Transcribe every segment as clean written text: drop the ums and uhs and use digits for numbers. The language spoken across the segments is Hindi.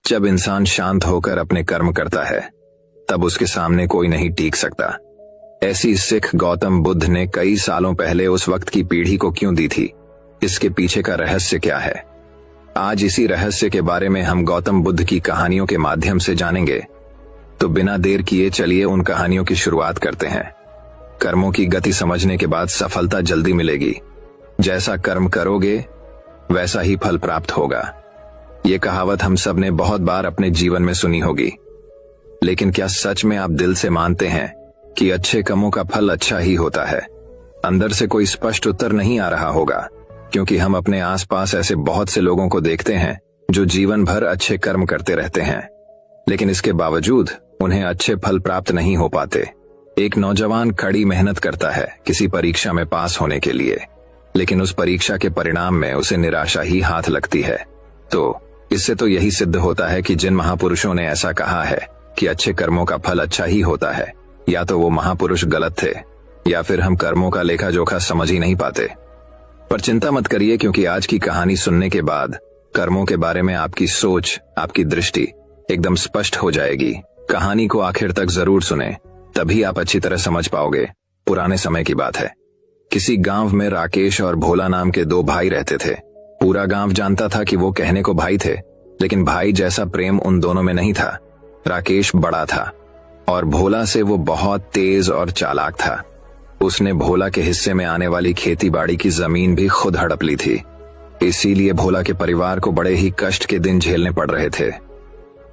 जब इंसान शांत होकर अपने कर्म करता है तब उसके सामने कोई नहीं टीक सकता। ऐसी सिख गौतम बुद्ध ने कई सालों पहले उस वक्त की पीढ़ी को क्यों दी थी? इसके पीछे का रहस्य क्या है? आज इसी रहस्य के बारे में हम गौतम बुद्ध की कहानियों के माध्यम से जानेंगे। तो बिना देर किए चलिए उन कहानियों की शुरुआत करते हैं। कर्मों की गति समझने के बाद सफलता जल्दी मिलेगी। जैसा कर्म करोगे वैसा ही फल प्राप्त होगा। ये कहावत हम सब ने बहुत बार अपने जीवन में सुनी होगी, लेकिन क्या सच में आप दिल से मानते हैं कि अच्छे कर्मों का फल अच्छा ही होता है? अंदर से कोई स्पष्ट उत्तर नहीं आ रहा होगा, क्योंकि हम अपने आसपास ऐसे बहुत से लोगों को देखते हैं जो जीवन भर अच्छे कर्म करते रहते हैं, लेकिन इसके बावजूद उन्हें अच्छे फल प्राप्त नहीं हो पाते। एक नौजवान कड़ी मेहनत करता है किसी परीक्षा में पास होने के लिए, लेकिन उस परीक्षा के परिणाम में उसे निराशा ही हाथ लगती है। तो इससे तो यही सिद्ध होता है कि जिन महापुरुषों ने ऐसा कहा है कि अच्छे कर्मों का फल अच्छा ही होता है, या तो वो महापुरुष गलत थे या फिर हम कर्मों का लेखा जोखा समझ ही नहीं पाते। पर चिंता मत करिए, क्योंकि आज की कहानी सुनने के बाद कर्मों के बारे में आपकी सोच, आपकी दृष्टि एकदम स्पष्ट हो जाएगी। कहानी को आखिर तक जरूर सुने, तभी आप अच्छी तरह समझ पाओगे। पुराने समय की बात है। किसी गांव में राकेश और भोला नाम के दो भाई रहते थे। पूरा गांव जानता था कि वो कहने को भाई थे, लेकिन भाई जैसा प्रेम उन दोनों में नहीं था। राकेश बड़ा था और भोला से वो बहुत तेज और चालाक था। उसने भोला के हिस्से में आने वाली खेती बाड़ी की जमीन भी खुद हड़प ली थी। इसीलिए भोला के परिवार को बड़े ही कष्ट के दिन झेलने पड़ रहे थे।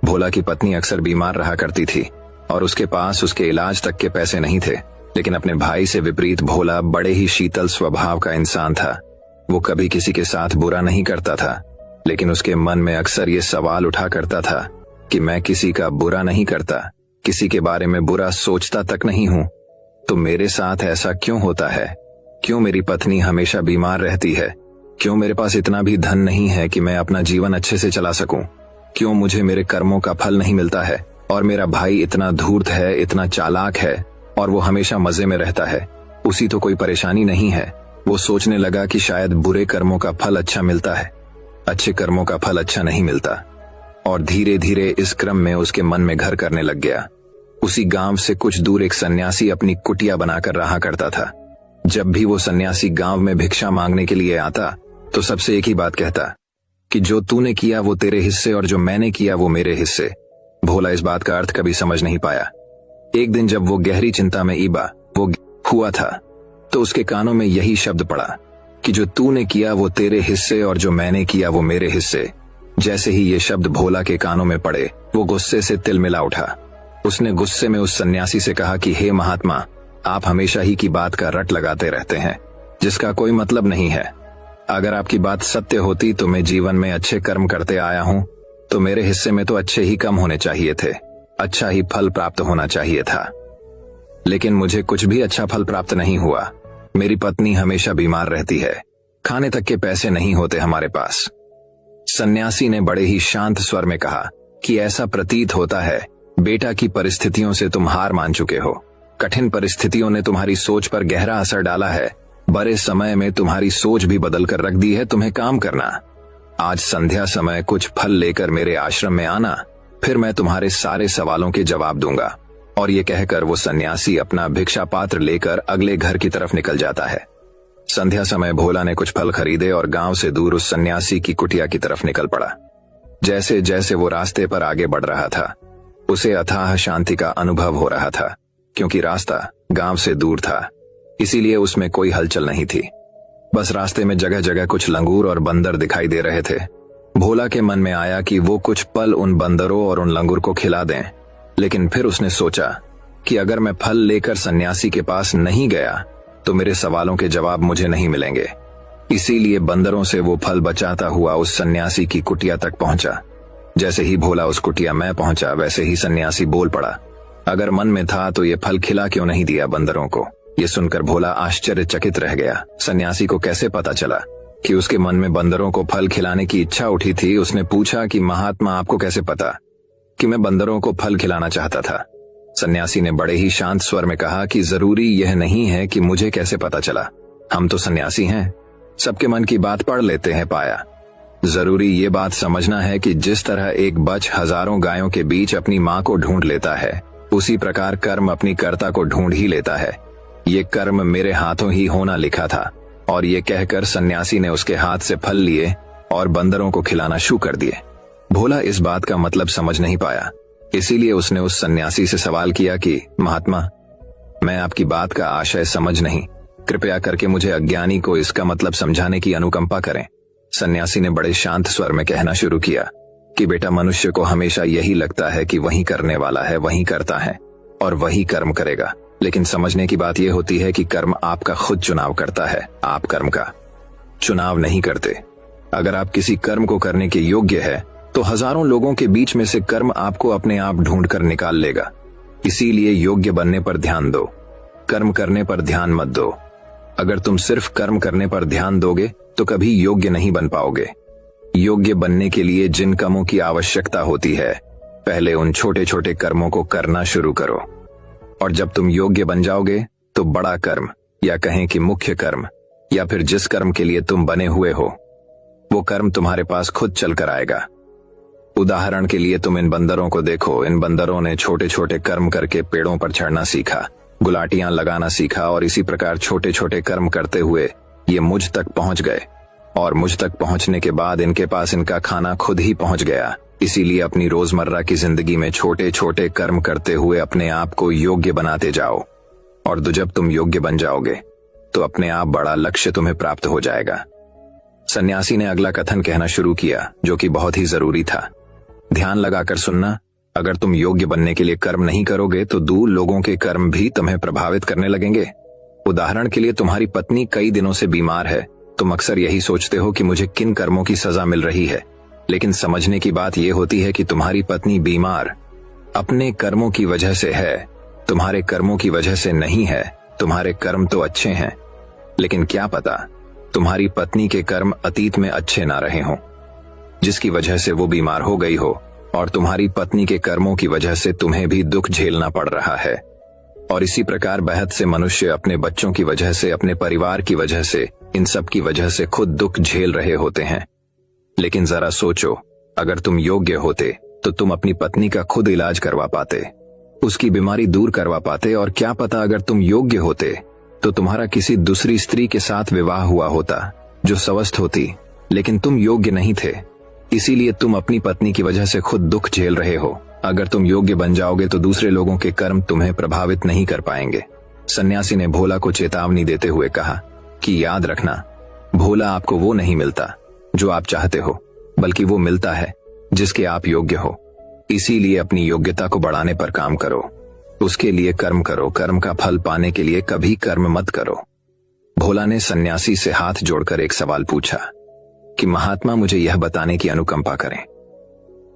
भोला की पत्नी अक्सर बीमार रहा करती थी और उसके पास उसके इलाज तक के पैसे नहीं थे, लेकिन अपने भाई से विपरीत भोला बड़े ही शीतल स्वभाव का इंसान था। वो कभी किसी के साथ बुरा नहीं करता था, लेकिन उसके मन में अक्सर ये सवाल उठा करता था कि मैं किसी का बुरा नहीं करता, किसी के बारे में बुरा सोचता तक नहीं हूं, तो मेरे साथ ऐसा क्यों होता है? क्यों मेरी पत्नी हमेशा बीमार रहती है? क्यों मेरे पास इतना भी धन नहीं है कि मैं अपना जीवन अच्छे से चला सकूं? क्यों मुझे मेरे कर्मों का फल नहीं मिलता है? और मेरा भाई इतना धूर्त है, इतना चालाक है और वो हमेशा मजे में रहता है, उसी तो कोई परेशानी नहीं है। वो सोचने लगा कि शायद बुरे कर्मों का फल अच्छा मिलता है, अच्छे कर्मों का फल अच्छा नहीं मिलता। और धीरे धीरे इस क्रम में उसके मन में घर करने लग गया। उसी गांव से कुछ दूर एक सन्यासी अपनी कुटिया बनाकर रहा करता था। जब भी वो सन्यासी गांव में भिक्षा मांगने के लिए आता तो सबसे एक ही बात कहता कि जो तूने किया वो तेरे हिस्से और जो मैंने किया वो मेरे हिस्से। भोला इस बात का अर्थ कभी समझ नहीं पाया। एक दिन जब वो गहरी चिंता में ईबा वो हुआ था तो उसके कानों में यही शब्द पड़ा कि जो तूने किया वो तेरे हिस्से और जो मैंने किया वो मेरे हिस्से। जैसे ही ये शब्द भोला के कानों में पड़े, वो गुस्से से तिलमिला उठा। उसने गुस्से में उस सन्यासी से कहा कि हे महात्मा, आप हमेशा ही की बात का रट लगाते रहते हैं जिसका कोई मतलब नहीं है। अगर आपकी बात सत्य होती तो मैं जीवन में अच्छे कर्म करते आया हूं, तो मेरे हिस्से में तो अच्छे ही कम होने चाहिए थे, अच्छा ही फल प्राप्त होना चाहिए था। लेकिन मुझे कुछ भी अच्छा फल प्राप्त नहीं हुआ। मेरी पत्नी हमेशा बीमार रहती है, खाने तक के पैसे नहीं होते हमारे पास। सन्यासी ने बड़े ही शांत स्वर में कहा कि ऐसा प्रतीत होता है बेटा की परिस्थितियों से तुम हार मान चुके हो। कठिन परिस्थितियों ने तुम्हारी सोच पर गहरा असर डाला है। बड़े समय में तुम्हारी सोच भी बदल कर रख दी है। तुम्हें काम करना। आज संध्या समय कुछ फल लेकर मेरे आश्रम में आना, फिर मैं तुम्हारे सारे सवालों के जवाब दूंगा। और ये कहकर वो सन्यासी अपना भिक्षा पात्र लेकर अगले घर की तरफ निकल जाता है। संध्या समय भोला ने कुछ फल खरीदे और गांव से दूर उस सन्यासी की कुटिया की तरफ निकल पड़ा। जैसे जैसे वो रास्ते पर आगे बढ़ रहा था, उसे अथाह शांति का अनुभव हो रहा था, क्योंकि रास्ता गांव से दूर था, इसीलिए उसमें कोई हलचल नहीं थी। बस रास्ते में जगह जगह कुछ लंगूर और बंदर दिखाई दे रहे थे। भोला के मन में आया कि वो कुछ पल उन बंदरों और उन लंगूर को खिला दें, लेकिन फिर उसने सोचा कि अगर मैं फल लेकर सन्यासी के पास नहीं गया तो मेरे सवालों के जवाब मुझे नहीं मिलेंगे। इसीलिए बंदरों से वो फल बचाता हुआ उस सन्यासी की कुटिया तक पहुंचा। जैसे ही भोला उस कुटिया में पहुंचा, वैसे ही सन्यासी बोल पड़ा। अगर मन में था तो ये फल खिला क्यों नहीं दिया बंदरों को? ये सुनकर भोला आश्चर्यचकित रह गया। सन्यासी को कैसे पता चला कि उसके मन में बंदरों को फल खिलाने की इच्छा उठी थी? उसने पूछा कि महात्मा, आपको कैसे पता कि मैं बंदरों को फल खिलाना चाहता था? सन्यासी ने बड़े ही शांत स्वर में कहा कि जरूरी यह नहीं है कि मुझे कैसे पता चला, हम तो सन्यासी हैं, सबके मन की बात पढ़ लेते हैं। पाया जरूरी ये बात समझना है कि जिस तरह एक बच्च हजारों गायों के बीच अपनी माँ को ढूंढ लेता है, उसी प्रकार कर्म अपनी कर्ता को ढूंढ ही लेता है। ये कर्म मेरे हाथों ही होना लिखा था। और ये कहकर सन्यासी ने उसके हाथ से फल लिए और बंदरों को खिलाना शुरू कर दिए। भोला इस बात का मतलब समझ नहीं पाया, इसीलिए उसने उस सन्यासी से सवाल किया कि महात्मा, मैं आपकी बात का आशय समझ नहीं, कृपया करके मुझे अज्ञानी को इसका मतलब समझाने की अनुकंपा करें। सन्यासी ने बड़े शांत स्वर में कहना शुरू किया कि बेटा, मनुष्य को हमेशा यही लगता है कि वही करने वाला है, वही करता है और वही कर्म करेगा। लेकिन समझने की बात यह होती है कि कर्म आपका खुद चुनाव करता है, आप कर्म का चुनाव नहीं करते। अगर आप किसी कर्म को करने के योग्य है तो हजारों लोगों के बीच में से कर्म आपको अपने आप ढूंढ कर निकाल लेगा। इसीलिए योग्य बनने पर ध्यान दो, कर्म करने पर ध्यान मत दो। अगर तुम सिर्फ कर्म करने पर ध्यान दोगे तो कभी योग्य नहीं बन पाओगे। योग्य बनने के लिए जिन कर्मों की आवश्यकता होती है, पहले उन छोटे छोटे कर्मों को करना शुरू करो, और जब तुम योग्य बन जाओगे तो बड़ा कर्म, या कहें कि मुख्य कर्म, या फिर जिस कर्म के लिए तुम बने हुए हो, वो कर्म तुम्हारे पास खुद चल कर आएगा। उदाहरण के लिए तुम इन बंदरों को देखो। इन बंदरों ने छोटे छोटे कर्म करके पेड़ों पर चढ़ना सीखा, गुलाटियां लगाना सीखा, और इसी प्रकार छोटे छोटे कर्म करते हुए ये मुझ तक पहुंच गए। और मुझ तक पहुंचने के बाद इनके पास इनका खाना खुद ही पहुंच गया। इसीलिए अपनी रोजमर्रा की जिंदगी में छोटे छोटे कर्म करते हुए अपने आप को योग्य बनाते जाओ, और जब तुम योग्य बन जाओगे तो अपने आप बड़ा लक्ष्य तुम्हें प्राप्त हो जाएगा। सन्यासी ने अगला कथन कहना शुरू किया, जो कि बहुत ही जरूरी था। ध्यान लगाकर सुनना। अगर तुम योग्य बनने के लिए कर्म नहीं करोगे तो दूर लोगों के कर्म भी तुम्हें प्रभावित करने लगेंगे। उदाहरण के लिए तुम्हारी पत्नी कई दिनों से बीमार है। तुम अक्सर यही सोचते हो कि मुझे किन कर्मों की सजा मिल रही है, लेकिन समझने की बात यह होती है कि तुम्हारी पत्नी बीमार अपने कर्मों की वजह से है, तुम्हारे कर्मों की वजह से नहीं है। तुम्हारे कर्म तो अच्छे हैं, लेकिन क्या पता तुम्हारी पत्नी के कर्म अतीत में अच्छे ना रहे हों, जिसकी वजह से वो बीमार हो गई हो, और तुम्हारी पत्नी के कर्मों की वजह से तुम्हें भी दुख झेलना पड़ रहा है। और इसी प्रकार बेहद से मनुष्य अपने बच्चों की वजह से, अपने परिवार की वजह से, इन सब की वजह से खुद दुख झेल रहे होते हैं। लेकिन जरा सोचो, अगर तुम योग्य होते तो तुम अपनी पत्नी का खुद इलाज करवा पाते, उसकी बीमारी दूर करवा पाते, और क्या पता अगर तुम योग्य होते तो तुम्हारा किसी दूसरी स्त्री के साथ विवाह हुआ होता जो स्वस्थ होती, लेकिन तुम योग्य नहीं थे, इसीलिए तुम अपनी पत्नी की वजह से खुद दुख झेल रहे हो। अगर तुम योग्य बन जाओगे तो दूसरे लोगों के कर्म तुम्हें प्रभावित नहीं कर पाएंगे। सन्यासी ने भोला को चेतावनी देते हुए कहा कि याद रखना, भोला आपको वो नहीं मिलता जो आप चाहते हो, बल्कि वो मिलता है जिसके आप योग्य हो। इसीलिए अपनी योग्यता को बढ़ाने पर काम करो, उसके लिए कर्म करो। कर्म का फल पाने के लिए कभी कर्म मत करो। भोला ने सन्यासी से हाथ जोड़कर एक सवाल पूछा कि महात्मा, मुझे यह बताने की अनुकंपा करें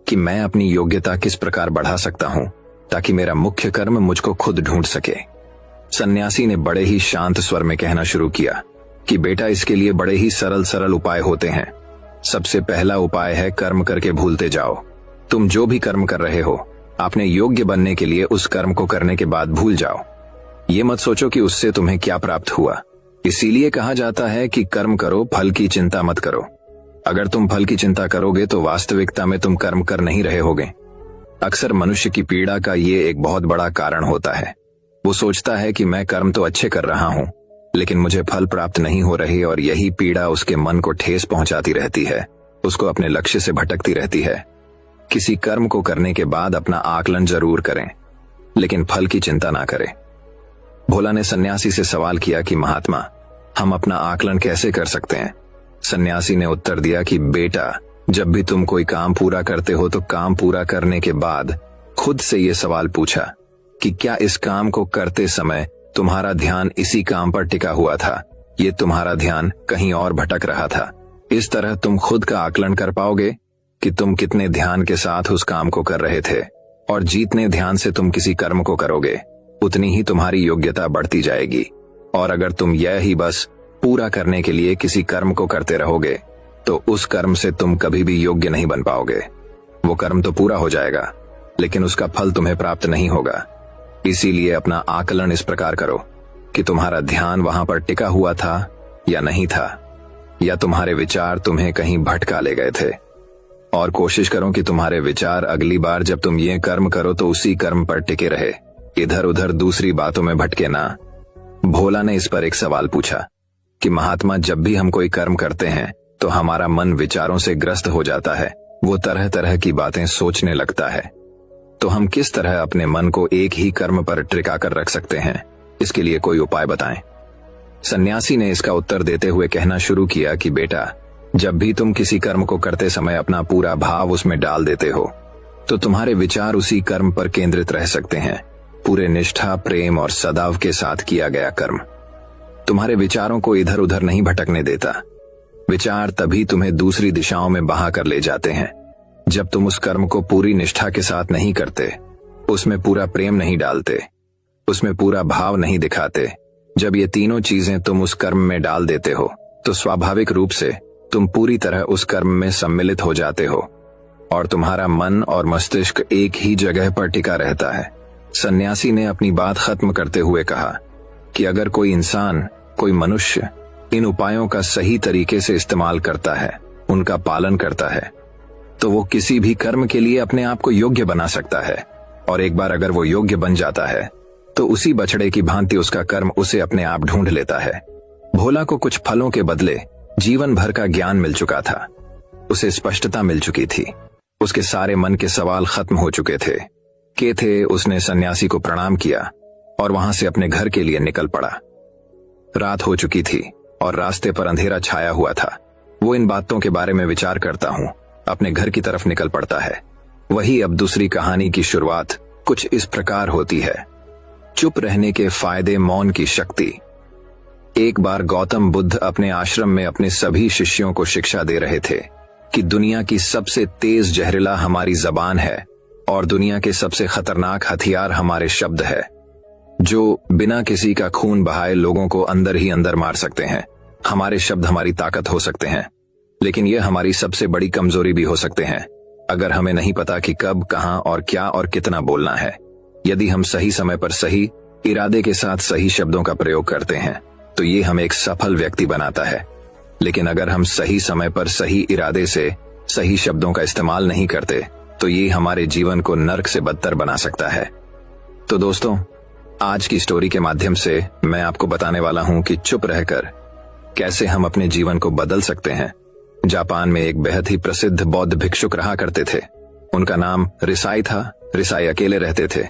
कि मैं अपनी योग्यता किस प्रकार बढ़ा सकता हूं ताकि मेरा मुख्य कर्म मुझको खुद ढूंढ सके। सन्यासी ने बड़े ही शांत स्वर में कहना शुरू किया कि बेटा, इसके लिए बड़े ही सरल सरल उपाय होते हैं। सबसे पहला उपाय है कर्म करके भूलते जाओ। तुम जो भी कर्म कर रहे हो, अपने योग्य बनने के लिए उस कर्म को करने के बाद भूल जाओ। ये मत सोचो कि उससे तुम्हें क्या प्राप्त हुआ। इसीलिए कहा जाता है कि कर्म करो, फल की चिंता मत करो। अगर तुम फल की चिंता करोगे तो वास्तविकता में तुम कर्म कर नहीं रहे होगे। अक्सर मनुष्य की पीड़ा का ये एक बहुत बड़ा कारण होता है। वो सोचता है कि मैं कर्म तो अच्छे कर रहा हूं, लेकिन मुझे फल प्राप्त नहीं हो रही, और यही पीड़ा उसके मन को ठेस पहुंचाती रहती है, उसको अपने लक्ष्य से भटकती रहती है। किसी कर्म को करने के बाद अपना आकलन जरूर करें, लेकिन फल की चिंता ना करें। भोला ने सन्यासी से सवाल किया कि महात्मा, हम अपना आकलन कैसे कर सकते हैं? सन्यासी ने उत्तर दिया कि बेटा, जब भी तुम कोई काम पूरा करते हो तो काम पूरा करने के बाद खुद से ये सवाल पूछा कि क्या इस काम को करते समय तुम्हारा ध्यान इसी काम पर टिका हुआ था, ये तुम्हारा ध्यान कहीं और भटक रहा था। इस तरह तुम खुद का आकलन कर पाओगे कि तुम कितने ध्यान के साथ उस काम को कर रहे थे, और जितने ध्यान से तुम किसी कर्म को करोगे उतनी ही तुम्हारी योग्यता बढ़ती जाएगी। और अगर तुम यह ही बस पूरा करने के लिए किसी कर्म को करते रहोगे तो उस कर्म से तुम कभी भी योग्य नहीं बन पाओगे। वो कर्म तो पूरा हो जाएगा, लेकिन उसका फल तुम्हें प्राप्त नहीं होगा। इसीलिए अपना आकलन इस प्रकार करो कि तुम्हारा ध्यान वहां पर टिका हुआ था या नहीं था। या तुम्हारे विचार तुम्हें कहीं भटका ले गए थे। और कोशिश करो कि तुम्हारे विचार अगली बार जब तुम ये कर्म करो तो उसी कर्म पर टिके रहे, इधर उधर दूसरी बातों में भटके ना। भोला ने इस पर एक सवाल पूछा कि महात्मा, जब भी हम कोई कर्म करते हैं तो हमारा मन विचारों से ग्रस्त हो जाता है, वो तरह तरह की बातें सोचने लगता है, तो हम किस तरह अपने मन को एक ही कर्म पर टिका कर रख सकते हैं? इसके लिए कोई उपाय बताएं। सन्यासी ने इसका उत्तर देते हुए कहना शुरू किया कि बेटा, जब भी तुम किसी कर्म को करते समय अपना पूरा भाव उसमें डाल देते हो तो तुम्हारे विचार उसी कर्म पर केंद्रित रह सकते हैं। पूरे निष्ठा, प्रेम और सदाव के साथ किया गया कर्म तुम्हारे विचारों को इधर उधर नहीं भटकने देता। विचार तभी तुम्हें दूसरी दिशाओं में बहा कर ले जाते हैं जब तुम उस कर्म को पूरी निष्ठा के साथ नहीं करते, उसमें पूरा प्रेम नहीं डालते, उसमें पूरा भाव नहीं दिखाते। जब ये तीनों चीजें तुम उस कर्म में डाल देते हो तो स्वाभाविक रूप से तुम पूरी तरह उस कर्म में सम्मिलित हो जाते हो और तुम्हारा मन और मस्तिष्क एक ही जगह पर टिका रहता है। सन्यासी ने अपनी बात खत्म करते हुए कहा कि अगर कोई इंसान, कोई मनुष्य इन उपायों का सही तरीके से इस्तेमाल करता है, उनका पालन करता है, तो वो किसी भी कर्म के लिए अपने आप को योग्य बना सकता है। और एक बार अगर वो योग्य बन जाता है तो उसी बछड़े की भांति उसका कर्म उसे अपने आप ढूंढ लेता है। भोला को कुछ फलों के बदले जीवन भर का ज्ञान मिल चुका था। उसे स्पष्टता मिल चुकी थी। उसके सारे मन के सवाल खत्म हो चुके थे। उसने सन्यासी को प्रणाम किया और वहां से अपने घर के लिए निकल पड़ा। रात हो चुकी थी और रास्ते पर अंधेरा छाया हुआ था। वो इन बातों के बारे में विचार करता हूं, अपने घर की तरफ निकल पड़ता है। वही अब दूसरी कहानी की शुरुआत कुछ इस प्रकार होती है। चुप रहने के फायदे, मौन की शक्ति। एक बार गौतम बुद्ध अपने आश्रम में अपने सभी शिष्यों को शिक्षा दे रहे थे कि दुनिया की सबसे तेज जहरीला हमारी जबान है और दुनिया के सबसे खतरनाक हथियार हमारे शब्द है, जो बिना किसी का खून बहाए लोगों को अंदर ही अंदर मार सकते हैं। हमारे शब्द हमारी ताकत हो सकते हैं, लेकिन यह हमारी सबसे बड़ी कमजोरी भी हो सकते हैं अगर हमें नहीं पता कि कब, कहां और क्या और कितना बोलना है। यदि हम सही समय पर सही इरादे के साथ सही शब्दों का प्रयोग करते हैं तो ये हमें एक सफल व्यक्ति बनाता है। लेकिन अगर हम सही समय पर सही इरादे से सही शब्दों का इस्तेमाल नहीं करते तो ये हमारे जीवन को नर्क से बदतर बना सकता है। तो दोस्तों, आज की स्टोरी के माध्यम से मैं आपको बताने वाला हूं कि चुप रहकर कैसे हम अपने जीवन को बदल सकते हैं। जापान में एक बेहद ही प्रसिद्ध बौद्ध भिक्षुक रहा करते थे। उनका नाम रिसाई था। रिसाई अकेले रहते थे।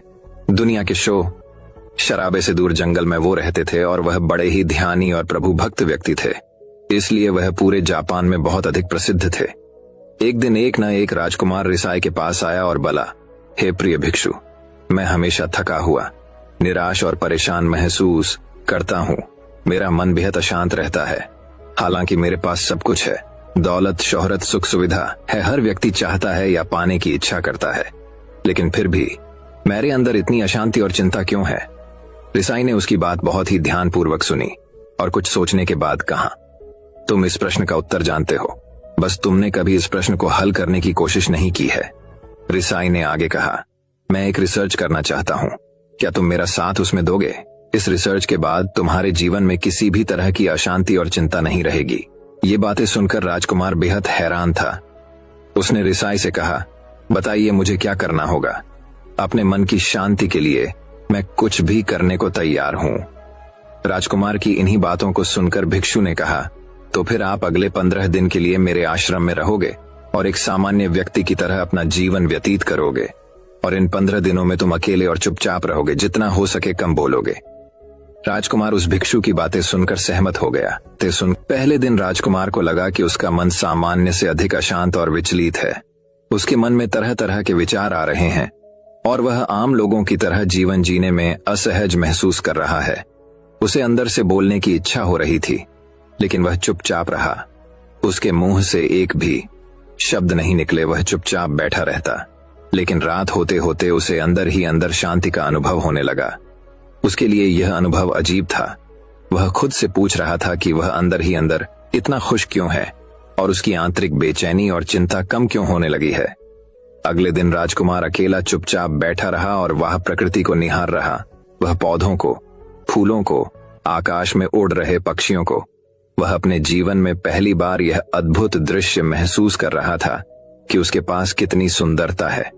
दुनिया के शो, शराबे से दूर जंगल में वो रहते थे और वह बड़े ही ध्यानी और प्रभु भक्त व्यक्ति थे, इसलिए वह पूरे जापान में बहुत अधिक प्रसिद्ध थे। एक दिन एक न एक राजकुमार रिसाई के पास आया और बोला, हे प्रिय भिक्षु, मैं हमेशा थका हुआ, निराश और परेशान महसूस करता हूँ। मेरा मन बेहद अशांत रहता है। हालांकि मेरे पास सब कुछ है, दौलत, शोहरत, सुख सुविधा है, हर व्यक्ति चाहता है या पाने की इच्छा करता है, लेकिन फिर भी मेरे अंदर इतनी अशांति और चिंता क्यों है? रिसाई ने उसकी बात बहुत ही ध्यानपूर्वक सुनी और कुछ सोचने के बाद कहा, तुम इस प्रश्न का उत्तर जानते हो, बस तुमने कभी इस प्रश्न को हल करने की कोशिश नहीं की है। रिसाई ने आगे कहा, मैं एक रिसर्च करना चाहता हूं, क्या तुम मेरा साथ उसमें दोगे? इस रिसर्च के बाद तुम्हारे जीवन में किसी भी तरह की अशांति और चिंता नहीं रहेगी। ये बातें सुनकर राजकुमार बेहद हैरान था। उसने रिसाई से कहा, बताइए मुझे क्या करना होगा? अपने मन की शांति के लिए मैं कुछ भी करने को तैयार हूं। राजकुमार की इन्हीं बातों को सुनकर भिक्षु ने कहा, तो फिर आप अगले 15 दिन के लिए मेरे आश्रम में रहोगे और एक सामान्य व्यक्ति की तरह अपना जीवन व्यतीत करोगे, और इन 15 दिनों में तुम अकेले और चुपचाप रहोगे, जितना हो सके कम बोलोगे। राजकुमार उस भिक्षु की बातें सुनकर सहमत हो गया। पहले दिन राजकुमार को लगा कि उसका मन सामान्य से अधिक अशांत और विचलित है। उसके मन में तरह तरह के विचार आ रहे हैं और वह आम लोगों की तरह जीवन जीने में असहज महसूस कर रहा है। उसे अंदर से बोलने की इच्छा हो रही थी, लेकिन वह चुपचाप रहा। उसके मुंह से एक भी शब्द नहीं निकले, वह चुपचाप बैठा रहता। लेकिन रात होते होते उसे अंदर ही अंदर शांति का अनुभव होने लगा। उसके लिए यह अनुभव अजीब था। वह खुद से पूछ रहा था कि वह अंदर ही अंदर इतना खुश क्यों है और उसकी आंतरिक बेचैनी और चिंता कम क्यों होने लगी है। अगले दिन राजकुमार अकेला चुपचाप बैठा रहा और वह प्रकृति को निहार रहा। वह पौधों को, फूलों को, आकाश में उड़ रहे पक्षियों को वह अपने जीवन में पहली बार यह अद्भुत दृश्य महसूस कर रहा था कि उसके पास कितनी सुंदरता है।